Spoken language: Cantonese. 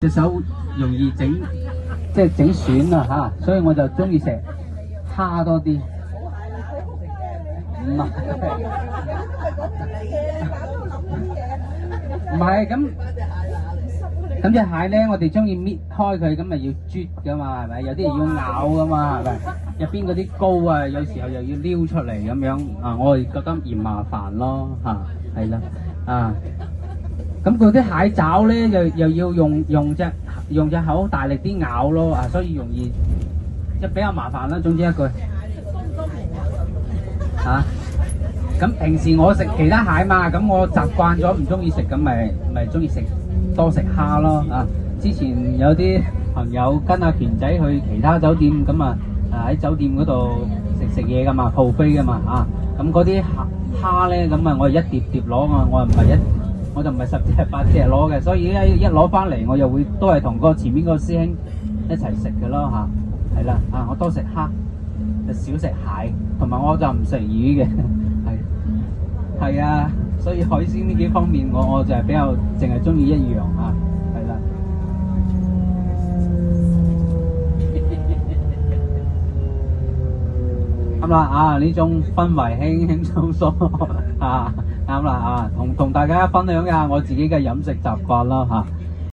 隻手容易整，即係整損啊吓，所以我就中意食蝦多啲。唔係，唔係咁隻蟹咧，我哋中意搣開佢，咁咪要啜噶嘛，係咪？有啲人要咬噶嘛，係咪？入邊嗰啲膏啊，有時候又要撩出嚟咁樣啊，我係覺得嫌麻煩咯吓，係啦啊。咁佢啲蟹爪咧，又要用隻口大力啲咬咯啊，所以容易即係比較麻煩啦。總之一句嚇。咁平時我食其他蟹嘛，咁我習慣咗唔中意食，咁咪中意食多食蝦咯啊！之前有啲朋友跟阿權仔去其他酒店，咁啊喺酒店嗰度食嘢噶嘛，buffet噶嘛啊！咁嗰啲蝦咧，咁啊我係一碟碟攞啊，我就唔係10隻8隻攞嘅，所以一攞翻嚟我又會都係同前面嗰個師兄一齊食嘅咯嚇，係啦啊！我多食蝦，就少食蟹，同埋我就唔食魚嘅。係啊，所以海鮮呢幾方面我就係比較淨係中意一樣啊，係啦。啱啦啊！呢種氛圍輕輕鬆鬆啊，啱啦啊，同大家分享一下我自己嘅飲食習慣啦嚇。